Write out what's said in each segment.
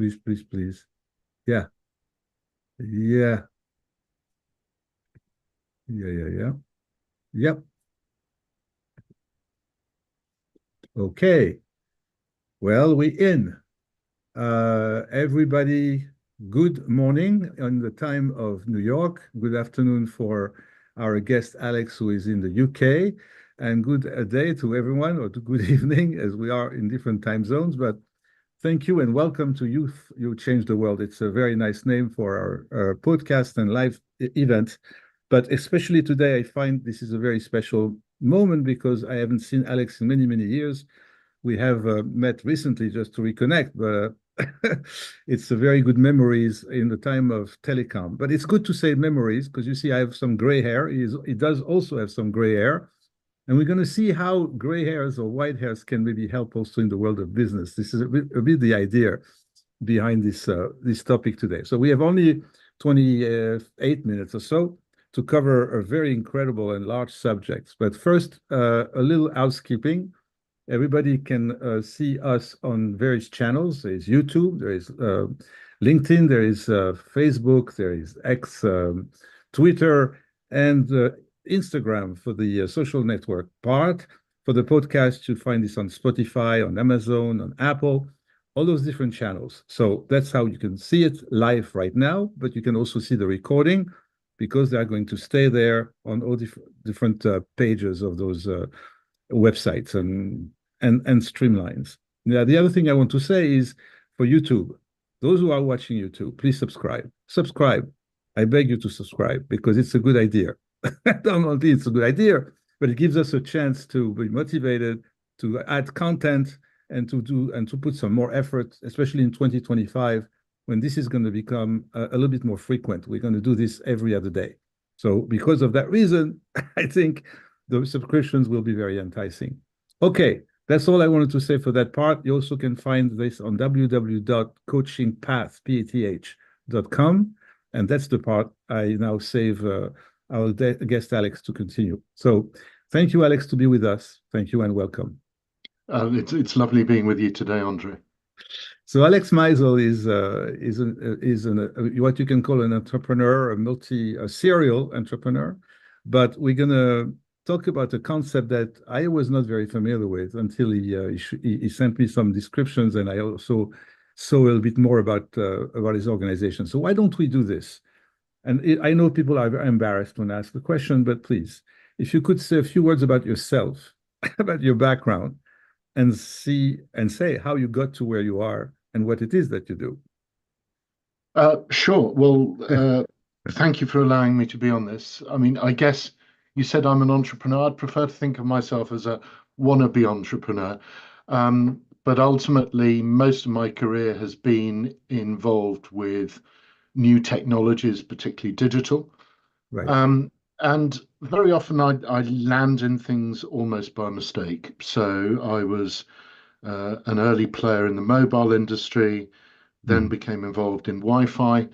please, please, please. Yeah, yeah, yeah. Yep. Okay. Well, we in. Everybody, good morning on the time of New York. Good afternoon for our guest Alex, who is in the UK, and good day to everyone, or to good evening, as we are in different time zones. But thank you and welcome to Youth You Change the World. It's a very nice name for our podcast and live event. But especially today, I find this is a very special moment because I haven't seen Alex in many, many years. We have met recently just to reconnect, but it's a very good memories in the time of telecom. But it's good to say memories because you see, I have some gray hair. He does also have some gray hair. And we're going to see how gray hairs or white hairs can maybe help also in the world of business. This is a bit the idea behind this topic today. So we have only 28 minutes or so to cover a very incredible and large subject. But first, a little housekeeping. Everybody can see us on various channels. There is YouTube, there is LinkedIn, there is Facebook, there is X, Twitter, and Instagram for the social network part. For the podcast, you'll find this on Spotify, on Amazon, on Apple, all those different channels. So that's how you can see it live right now, but you can also see the recording because they are going to stay there on all different pages of those websites and streamlines. Now, the other thing I want to say is for YouTube, those who are watching YouTube, please subscribe. Subscribe. I beg you to subscribe because it's a good idea. Not only it's a good idea, but it gives us a chance to be motivated, to add content, and to put some more effort, especially in 2025, when this is going to become a little bit more frequent. We're going to do this every other day. So because of that reason, I think the subscriptions will be very enticing. Okay, that's all I wanted to say for that part. You also can find this on www.coachingpath.com, and that's the part I now save our guest Alex to continue. So thank you, Alex, to be with us. Thank you and welcome. It's lovely being with you today, Andre. So Alex Meisl is what you can call an entrepreneur, a serial entrepreneur, but we're gonna talk about a concept that I was not very familiar with until he sent me some descriptions, and I also saw a little bit more about his organization. So why don't we do this? And I know people are embarrassed when I ask the question, but please, if you could say a few words about yourself, about your background, and say how you got to where you are and what it is that you do. Sure. Well, thank you for allowing me to be on this. I mean, I guess you said I'm an entrepreneur. I'd prefer to think of myself as a wannabe entrepreneur. But ultimately, most of my career has been involved with new technologies, particularly digital. Right. And very often I land in things almost by mistake. So I was an early player in the mobile industry, then became involved in Wi-Fi.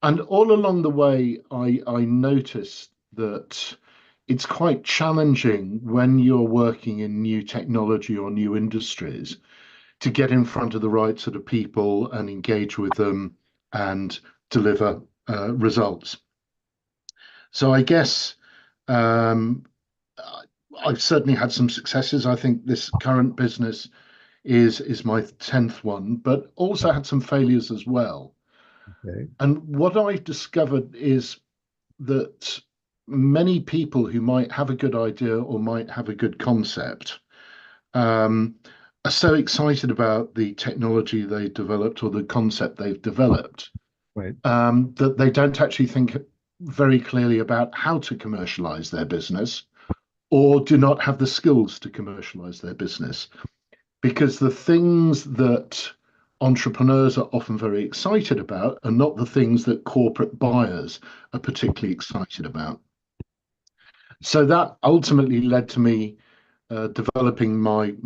And all along the way, I noticed that it's quite challenging when you're working in new technology or new industries to get in front of the right sort of people and engage with them and deliver results. So I guess I've certainly had some successes. I think this current business is my 10th one, but also had some failures as well. Okay. And what I discovered is that many people who might have a good idea or might have a good concept are so excited about the technology they developed or the concept they've developed Right. that they don't actually think very clearly about how to commercialize their business or do not have the skills to commercialize their business. Because the things that entrepreneurs are often very excited about are not the things that corporate buyers are particularly excited about. So that ultimately led to me developing my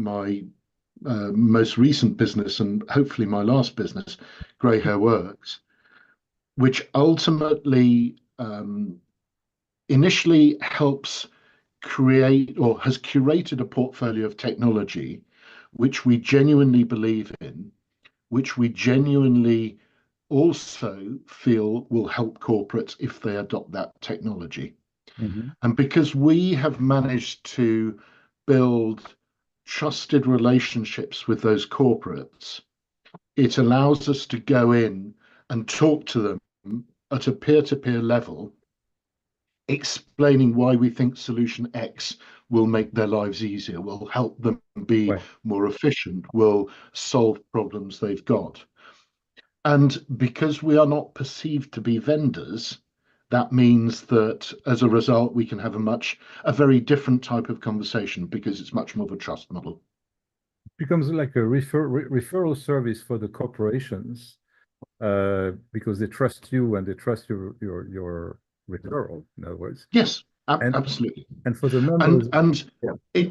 most recent business and hopefully my last business, Grey Hair Works, which ultimately initially helps create or has curated a portfolio of technology which we genuinely believe in, which we genuinely also feel will help corporates if they adopt that technology. Mhm. And because we have managed to build trusted relationships with those corporates, it allows us to go in and talk to them at a peer-to-peer level, explaining why we think solution X will make their lives easier, will help them be Right. more efficient, will solve problems they've got. And because we are not perceived to be vendors, that means that as a result, we can have a very different type of conversation because it's much more of a trust model. Becomes like a referral service for the corporations because they trust you and they trust your referral, in other words. Yes, And absolutely. and for the And members, and yeah,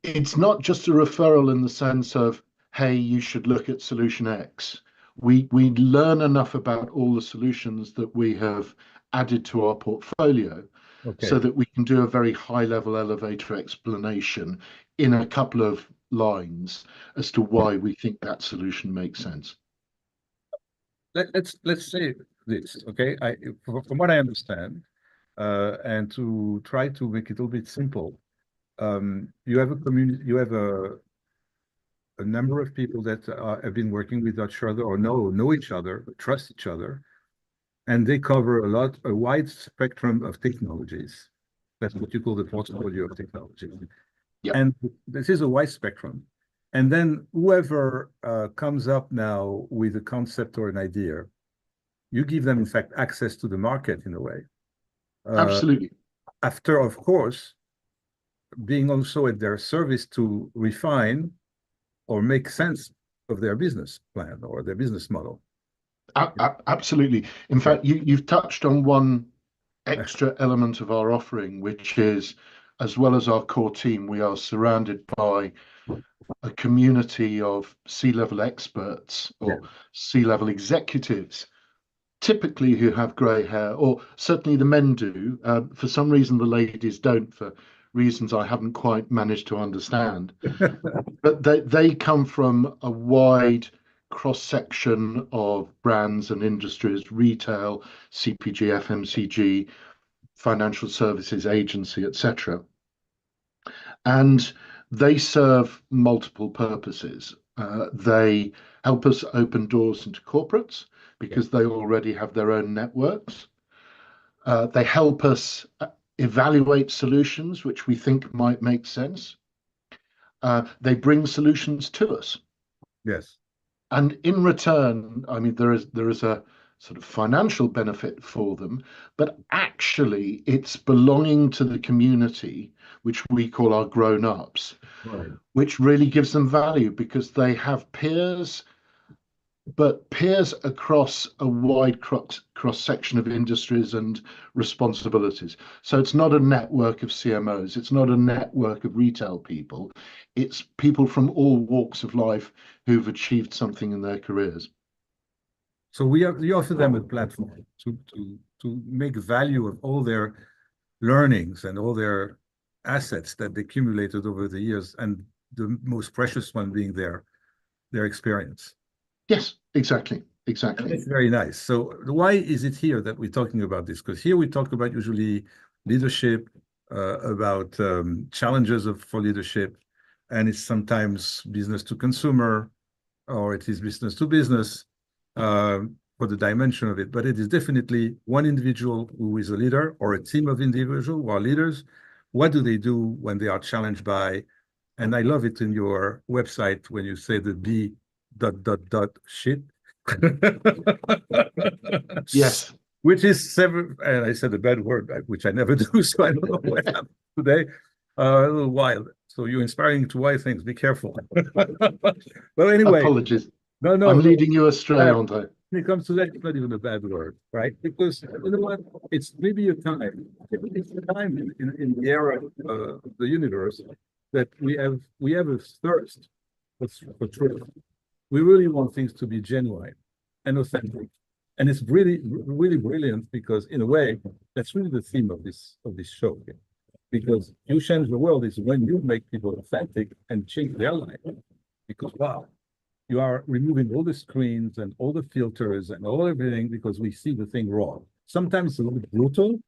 it's not just a referral in the sense of, hey, you should look at solution X. We learn enough about all the solutions that we have added to our portfolio so okay. that we can do a very high level elevator explanation in a couple of lines as to why we think that solution makes sense. Let's say this, okay? From what I understand, and to try to make it a little bit simple, you have a community, you have a number of people that have been working with each other or know each other, trust each other, and they cover a wide spectrum of technologies. That's what you call the portfolio of technology. Yeah, And this is a wide spectrum. And then whoever comes up now with a concept or an idea, you give them, in fact, access to the market in a way. Uh, absolutely. After, of course, being also at their service to refine or make sense of their business plan or their business model. Absolutely. In Right. fact, you've touched on one extra element of our offering, which is, as well as our core team, we are surrounded by a community of C-level experts Yeah. or C-level executives, typically who have grey hair, or certainly the men do. For some reason, the ladies don't, for reasons I haven't quite managed to understand. But they come from a wide cross section of brands and industries, retail, CPG, FMCG, financial services agency, etc. And they serve multiple purposes. They help us open doors into corporates Yeah. because they already have their own networks. They help us evaluate solutions which we think might make sense. They bring solutions to us. Yes. And in return, I mean, there is a sort of financial benefit for them, but actually it's belonging to the community, which we call our grown-ups, Right. which really gives them value because they have peers, but peers across a wide cross section of industries and responsibilities. So it's not a network of CMOs, it's not a network of retail people, it's people from all walks of life who've achieved something in their careers. So we offer them a platform to make value of all their learnings and all their assets that they accumulated over the years, and the most precious one being their experience. Yes, exactly, And exactly. that's very nice. So why is it here that we're talking about this? Because here we talk about usually leadership, about challenges for leadership, and it's sometimes business to consumer, or it is business to business uh, for the dimension of it. But it is definitely one individual who is a leader or a team of individuals who are leaders. What do they do when they are challenged by? And I love it in your website when you say the B dot dot dot shit. Yes, Which is seven, and I said a bad word, which I never do, so I don't know what happened today. A little wild. So you're inspiring to why things. Be careful. Well, anyway, apologies. no, no, I'm no. leading you astray, Andre. When it comes to that, it's not even a bad word, right? Because you know what? It's maybe a time. It's a time in the era of the universe that we have a thirst for truth. We really want things to be genuine and authentic. And it's really brilliant because in a way, that's really the theme of this show. Here. Because you change the world is when you make people authentic and change their life. Because wow. you are removing all the screens and all the filters and all everything because we see the thing raw. Sometimes it's a little bit brutal,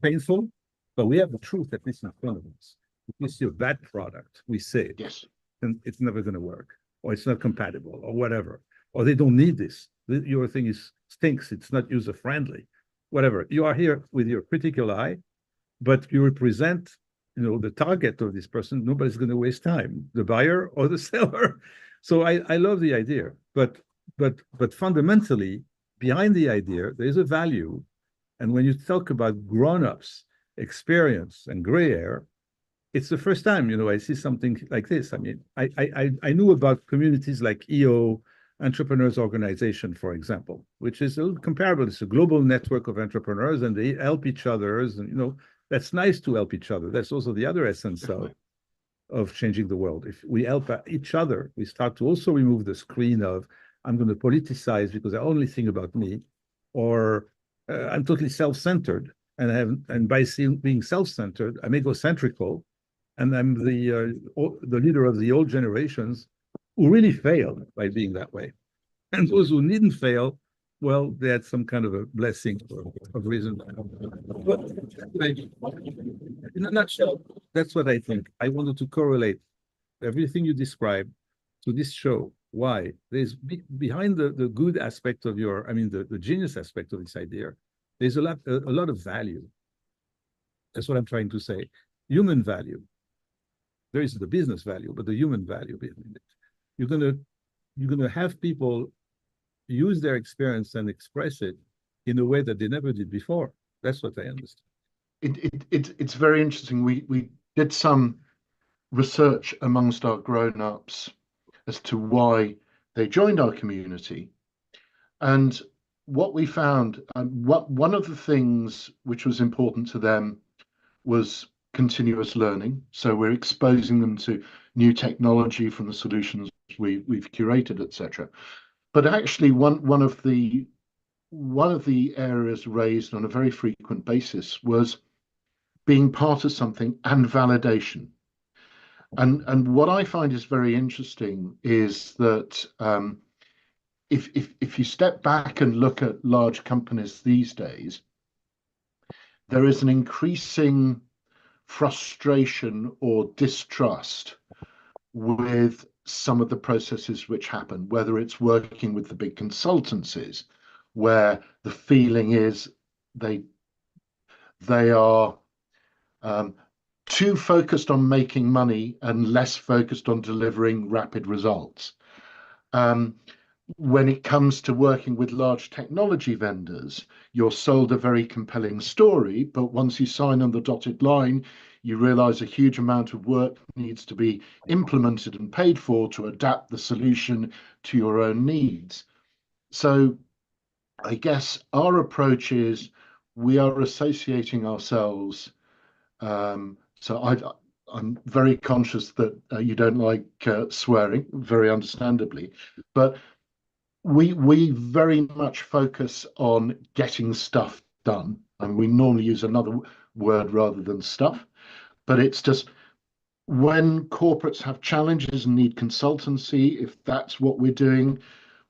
painful, but we have the truth at least in front of us. If we see a bad product, we say it, Yes. and it's never going to work, or it's not compatible, or whatever, or they don't need this. Your thing is stinks. It's not user friendly, whatever. You are here with your critical eye, but you represent, the target of this person. Nobody's going to waste time, the buyer or the seller. So I love the idea, but fundamentally behind the idea there is a value. And when you talk about grown-ups, experience, and gray hair, it's the first time I see something like this. I mean, I knew about communities like EO, Entrepreneurs Organization, for example, which is a little comparable. It's a global network of entrepreneurs, and they help each other. And that's nice to help each other. That's also the other essence of changing the world. If we help each other, we start to also remove the screen of I'm going to politicize because I only think about me, or I'm totally self-centered, and by being self-centered, I'm egocentrical, and I'm the leader of the old generations who really failed by being that way. And those who didn't fail, well, they had some kind of a blessing of reason. But in a nutshell, that's what I think. I wanted to correlate everything you described to this show. Why? There's behind the good aspect of the genius aspect of this idea, there's a lot of value. That's what I'm trying to say. Human value. There is the business value, but the human value behind it. You're gonna have people use their experience and express it in a way that they never did before. That's what I understand. It's very interesting. We did some research amongst our grown-ups as to why they joined our community. And what we found, one of the things which was important to them was continuous learning. So we're exposing them to new technology from the solutions we've curated, etc. But actually, one of the areas raised on a very frequent basis was being part of something and validation. And what I find is very interesting is that if you step back and look at large companies these days, there is an increasing frustration or distrust with some of the processes which happen, whether it's working with the big consultancies, where the feeling is they are too focused on making money and less focused on delivering rapid results. When it comes to working with large technology vendors, you're sold a very compelling story, but once you sign on the dotted line, you realize a huge amount of work needs to be implemented and paid for to adapt the solution to your own needs. So I guess our approach is we are associating ourselves. I'm very conscious that you don't like swearing, very understandably, but we very much focus on getting stuff done, and we normally use another word rather than stuff. But it's just when corporates have challenges and need consultancy, if that's what we're doing,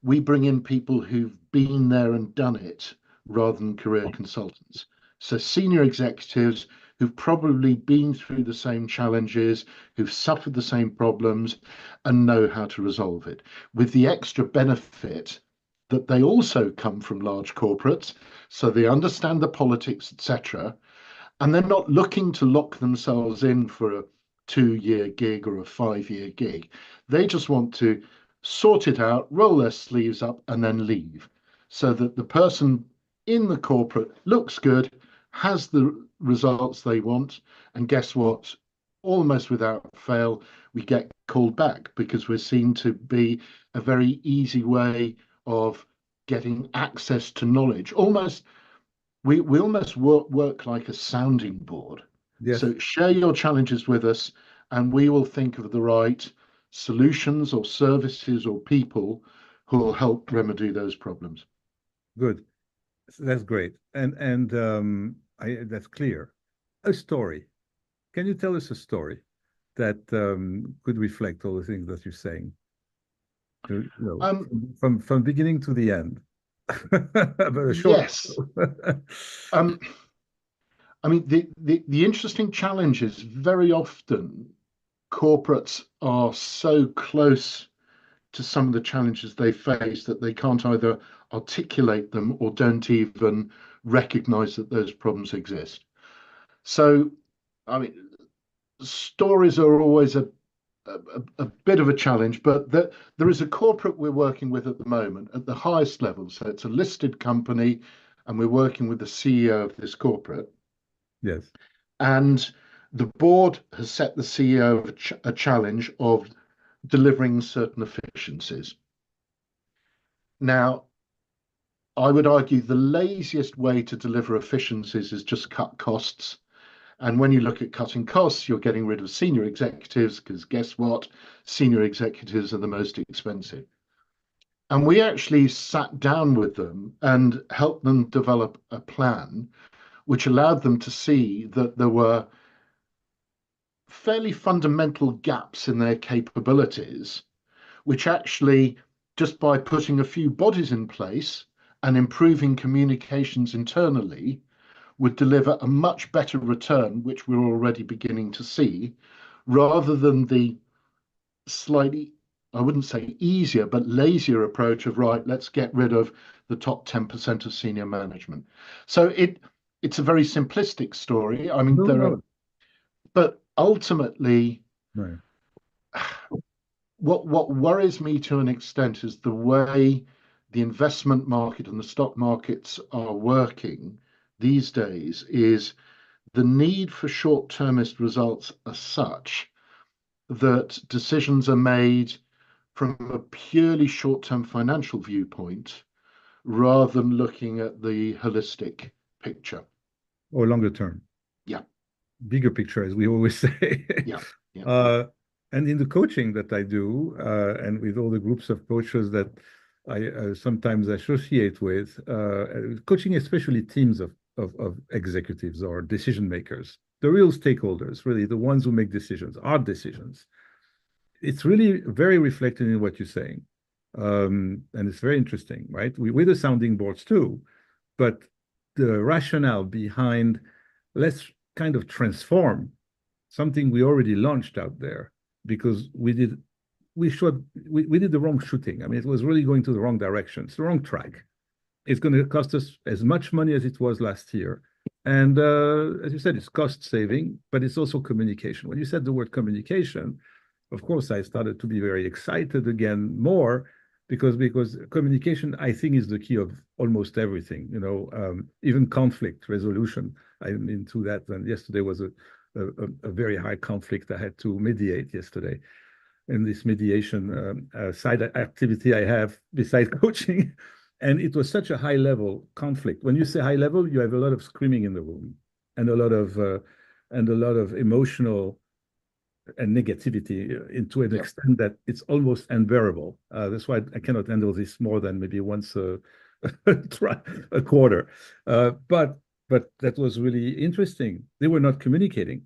we bring in people who've been there and done it rather than career consultants. So senior executives who've probably been through the same challenges, who've suffered the same problems, and know how to resolve it, with the extra benefit that they also come from large corporates, so they understand the politics, etc., and they're not looking to lock themselves in for a 2-year gig or a 5-year gig. They just want to sort it out, roll their sleeves up, and then leave, so that the person in the corporate looks good, has the results they want, and guess what? Almost without fail, we get called back because we're seen to be a very easy way of getting access to knowledge. We almost work like a sounding board. Yes, So share your challenges with us, and we will think of the right solutions or services or people who will help remedy those problems. good. That's great, and that's clear. A story. Can you tell us a story that could reflect all the things that you're saying? Um, from beginning to the end. But a short. yes. Um, I mean, the interesting challenge is very often corporates are so close to some of the challenges they face that they can't either articulate them or don't even recognize that those problems exist. So, I mean, stories are always a bit of a challenge, but there is a corporate we're working with at the moment at the highest level. So it's a listed company, and we're working with the CEO of this corporate. Yes. And the board has set the CEO a challenge of delivering certain efficiencies. Now, I would argue the laziest way to deliver efficiencies is just cut costs. And when you look at cutting costs, you're getting rid of senior executives because guess what? Senior executives are the most expensive. And we actually sat down with them and helped them develop a plan which allowed them to see that there were fairly fundamental gaps in their capabilities, which actually, just by putting a few bodies in place and improving communications internally, would deliver a much better return, which we're already beginning to see, rather than the slightly, I wouldn't say easier, but lazier approach of, right, let's get rid of the top 10% of senior management. So it's a very simplistic story. I mean, No, no. but ultimately, Right. what worries me to an extent is the way the investment market and the stock markets are working these days is the need for short-termist results are such that decisions are made from a purely short-term financial viewpoint rather than looking at the holistic picture. Or longer term, Yeah, bigger picture, as we always say. yeah, yeah, uh, and in the coaching that I do, and with all the groups of coaches that I sometimes associate with, coaching especially teams of executives or decision makers, the real stakeholders, really the ones who make decisions, hard decisions. It's really very reflected in what you're saying. And it's very interesting, right? We're the sounding boards too, but the rationale behind let's kind of transform something we already launched out there because we did the wrong shooting. I mean, it was really going to the wrong direction. It's the wrong track. It's going to cost us as much money as it was last year. And as you said, it's cost saving, but it's also communication. When you said the word communication, of course, I started to be very excited again more because communication, I think, is the key of almost everything. Even conflict resolution. I'm into that. And yesterday was a very high conflict I had to mediate yesterday. In this mediation side activity I have besides coaching. And it was such a high level conflict. When you say high level, you have a lot of screaming in the room and a lot of emotional and negativity into an yeah. extent that it's almost unbearable. That's why I cannot handle this more than maybe once a quarter. But that was really interesting. They were not communicating.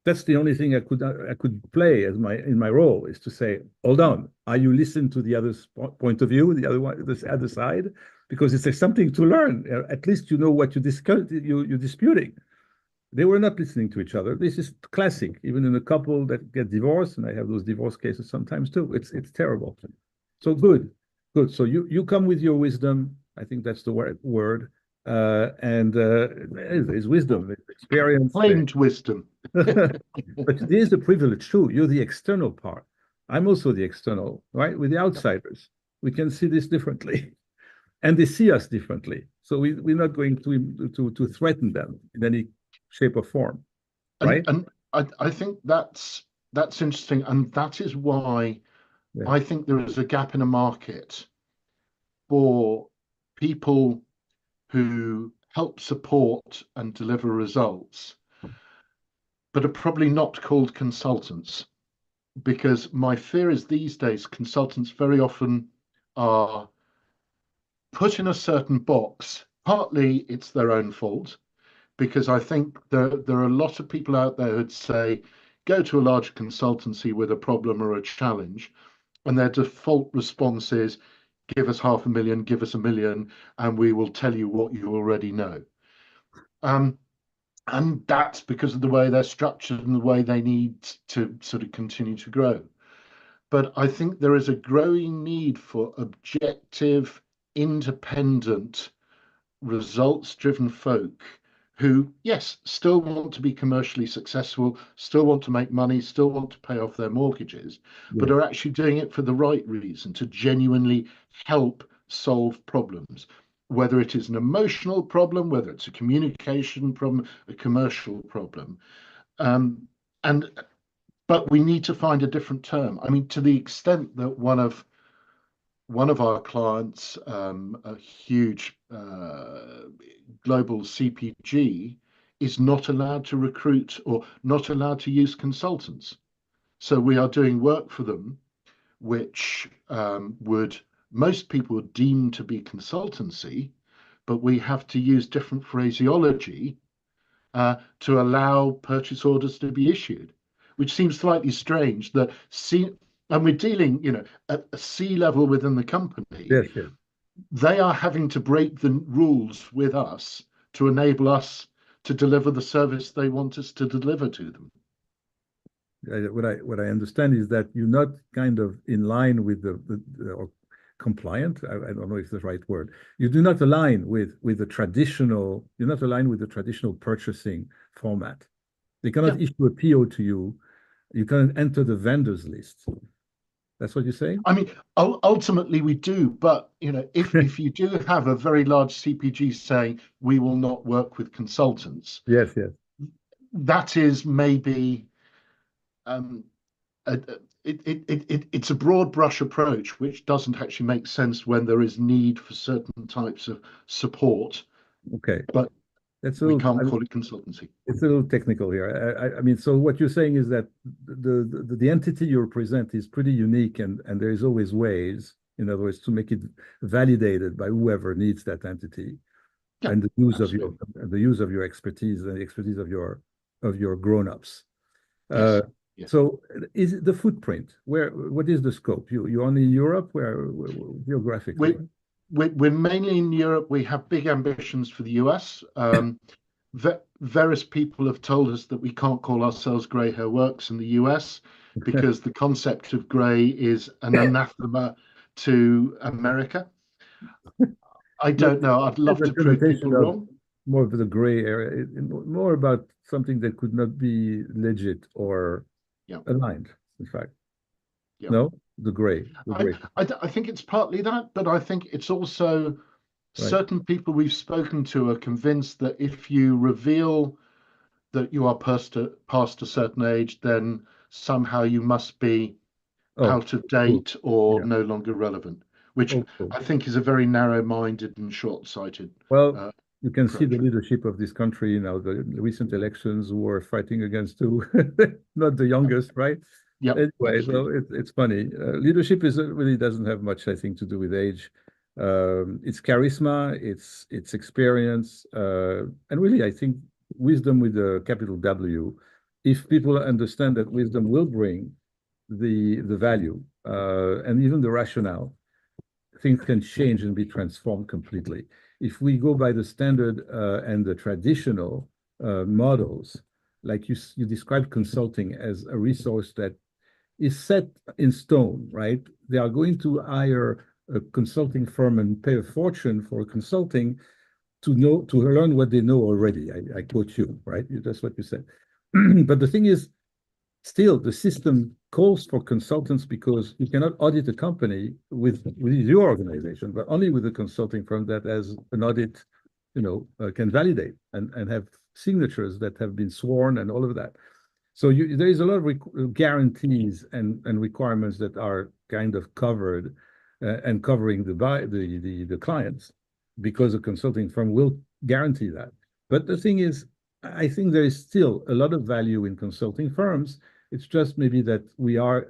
That's the only thing I could play as in my role is to say, hold on, are you listening to the other's point of view, the other one, this other side? Because it's something to learn. At least you know what you're disputing. They were not listening to each other. This is classic, even in a couple that get divorced, and I have those divorce cases sometimes too. It's terrible. So good, good. So you come with your wisdom. I think that's the word. And it's wisdom, it's experience. Claimed wisdom. But there's the privilege too. You're the external part. I'm also the external, right? We're the outsiders. We can see this differently, and they see us differently. So we're not going to threaten them in any shape or form, right? And I think that's interesting, and that is why Yeah. I think there is a gap in a market for people who help support and deliver results, but are probably not called consultants. Because my fear is these days, consultants very often are put in a certain box. Partly it's their own fault, because I think there are a lot of people out there who'd say, go to a large consultancy with a problem or a challenge, and their default response is, give us 500,000, give us 1 million, and we will tell you what you already know. And that's because of the way they're structured and the way they need to sort of continue to grow. But I think there is a growing need for objective, independent, results-driven folk who, yes, still want to be commercially successful, still want to make money, still want to pay off their mortgages, but Yes. are actually doing it for the right reason, to genuinely help solve problems. Whether it is an emotional problem, whether it's a communication problem, a commercial problem. Um, and but we need to find a different term. I mean, to the extent that one of our clients, a huge global CPG, is not allowed to recruit or not allowed to use consultants. So we are doing work for them, which would most people deem to be consultancy, but we have to use different phraseology to allow purchase orders to be issued, which seems slightly strange that and we're dealing, at a C level within the company. Yes, yes. They are having to break the rules with us to enable us to deliver the service they want us to deliver to them. What I understand is that you're not kind of in line with or compliant. I don't know if that's the right word. You do not align with the traditional. You're not aligned with the traditional purchasing format. They cannot Yeah. issue a PO to you. You cannot enter the vendors list. That's what you're saying? I mean, ultimately we do, but if you do have a very large CPG saying we will not work with consultants, Yes, yes. that is maybe um, it's a broad brush approach, which doesn't actually make sense when there is need for certain types of support, Okay. but That's a we little, can't call it consultancy. it's a little technical here. I mean, so what you're saying is that the entity you represent is pretty unique, and there is always ways, in other words, to make it validated by whoever needs that entity, Yeah, and absolutely. the use of your expertise and the expertise of your grown-ups. Uh, Yes. Yes. so is it the footprint? What is the scope? You only in Europe, where We, geographically? we're mainly in Europe. We have big ambitions for the US. Various people have told us that we can't call ourselves Grey Hair Works in the US because the concept of grey is an anathema to America. I No, don't know. I'd it's love a to prove people connotation of wrong. more of the gray area, more about something that could not be legit or Yeah, aligned, in fact. yeah. No, the I, gray, I think it's partly that, but I think it's also right? certain people we've spoken to are convinced that if you reveal that you are past a certain age, then somehow you must be Oh, out of cool. date or Yeah. no longer relevant, which Oh, cool. I think is a very narrow-minded and short-sighted Well, uh, you can see the approach. leadership of this country now. The recent elections were fighting against two, not the youngest, right? Yep, Anyway, so absolutely. it's funny. Leadership is really doesn't have much, I think, to do with age. It's charisma, it's experience, and really, I think wisdom with a capital W. If people understand that wisdom will bring the value and even the rationale, things can change and be transformed completely. If we go by the standard and the traditional models, like you described consulting as a resource that is set in stone, right? They are going to hire a consulting firm and pay a fortune for consulting to learn what they know already. I quote you, right? That's what you said. But the thing is, still, the system calls for consultants because you cannot audit a company with your organization, but only with a consulting firm that has an audit, can validate and have signatures that have been sworn and all of that. So there is a lot of guarantees and requirements that are kind of covered and covering the clients because a consulting firm will guarantee that. But the thing is, I think there is still a lot of value in consulting firms. It's just maybe that we are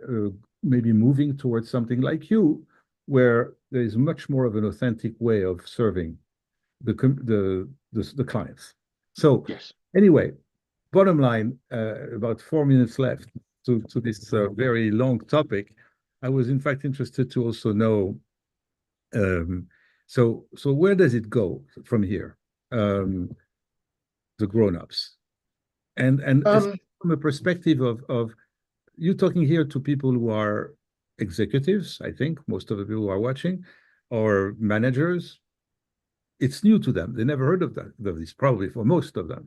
maybe moving towards something like you, where there is much more of an authentic way of serving the clients. So Yes. anyway, bottom line, about 4 minutes left to this very long topic. I was in fact interested to also know, um, so where does it go from here? Um, the grown-ups. And Um, from a perspective of you talking here to people who are executives, I think most of the people who are watching, or managers, it's new to them. They never heard of this, probably for most of them.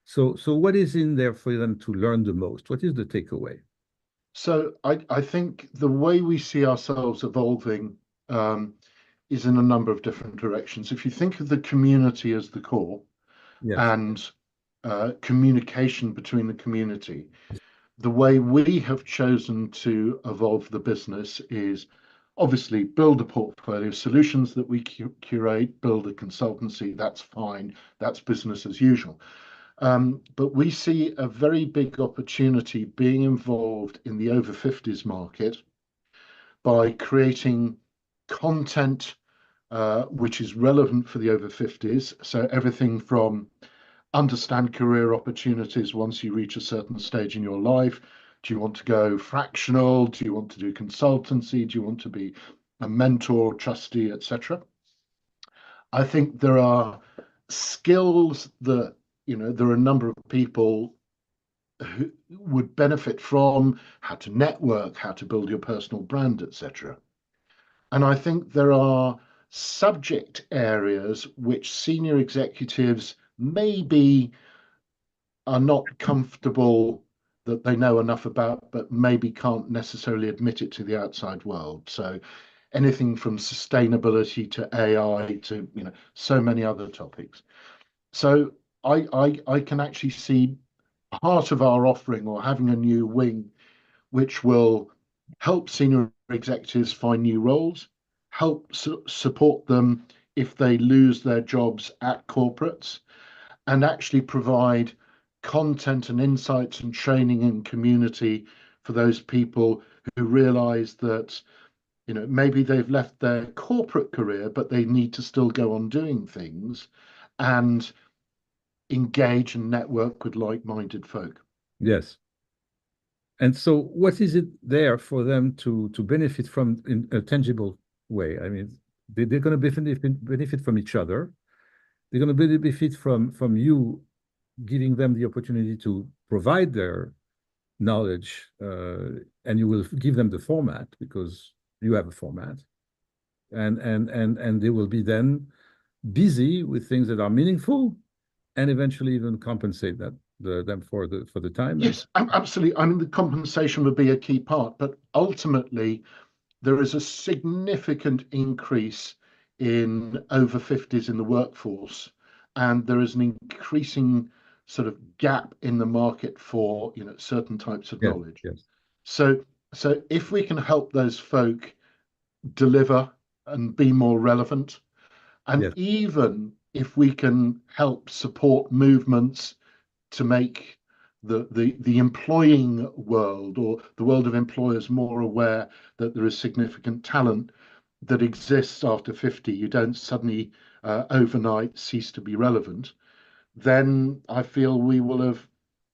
So what is in there for them to learn the most? What is the takeaway? so I think the way we see ourselves evolving um, is in a number of different directions. If you think of the community as the core Yes, and communication between the community, the way we have chosen to evolve the business is obviously build a portfolio of solutions that we curate, build a consultancy, that's fine, that's business as usual. But we see a very big opportunity being involved in the over 50s market by creating content which is relevant for the over 50s. So everything from understand career opportunities once you reach a certain stage in your life. Do you want to go fractional? Do you want to do consultancy? Do you want to be a mentor, trustee, etc.? I think there are skills that, there are a number of people who would benefit from how to network, how to build your personal brand, etc. And I think there are subject areas which senior executives maybe are not comfortable that they know enough about, but maybe can't necessarily admit it to the outside world. So anything from sustainability to AI to so many other topics. So I can actually see part of our offering or having a new wing which will help senior executives find new roles, help support them if they lose their jobs at corporates, and actually provide content and insights and training and community for those people who realize that maybe they've left their corporate career but they need to still go on doing things and engage and network with like-minded folk. yes. And so what is it there for them to benefit from in a tangible way? I mean, they're going to benefit from each other. They're going to benefit from you giving them the opportunity to provide their knowledge, and you will give them the format because you have a format, and they will be then busy with things that are meaningful, and eventually even compensate them for the time. And Yes, absolutely. I mean, the compensation would be a key part, but ultimately, there is a significant increase in over 50s in the workforce, and there is an increasing sort of gap in the market for certain types of yes, knowledge. yes, So if we can help those folk deliver and be more relevant, and yes, even if we can help support movements to make the employing world or the world of employers more aware that there is significant talent that exists after 50, you don't suddenly overnight cease to be relevant, then I feel we will have,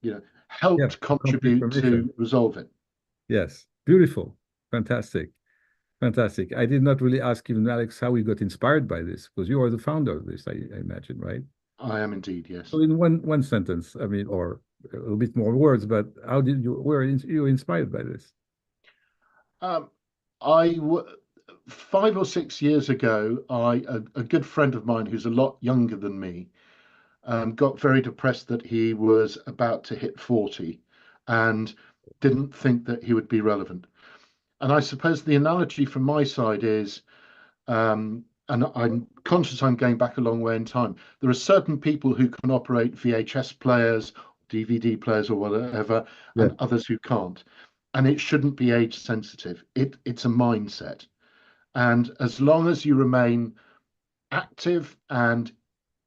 yes. helped Complete contribute permission. to resolve it. Yes, beautiful, fantastic, fantastic. I did not really ask even Alex how he got inspired by this because you are the founder of this, I imagine, right? I am indeed, yes. So in one sentence, I mean, or a little bit more words, but how did you you inspired by this? Um, I 5 or 6 years ago, a good friend of mine who's a lot younger than me got very depressed that he was about to hit 40 and didn't think that he would be relevant. And I suppose the analogy from my side is, and I'm conscious I'm going back a long way in time, there are certain people who can operate VHS players, DVD players, or whatever, Yeah, and others who can't. And it shouldn't be age sensitive. It's a mindset. And as long as you remain active and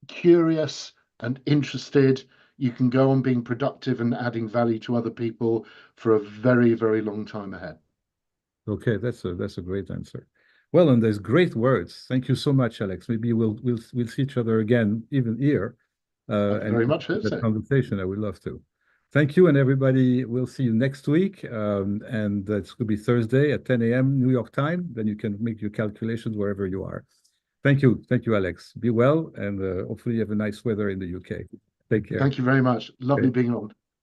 curious and interested, you can go on being productive and adding value to other people for a very, very long time ahead. okay, that's a great answer. Well, and there's great words. Thank you so much, Alex. Maybe we'll see each other again, even here, I and very much hope that so. conversation. I would love to. Thank you, and everybody. We'll see you next week. And it's going to be Thursday at 10 a.m. New York time. Then you can make your calculations wherever you are. Thank you. Thank you, Alex. Be well, and hopefully you have a nice weather in the UK. Take care. Thank you very much. Lovely Okay. being on.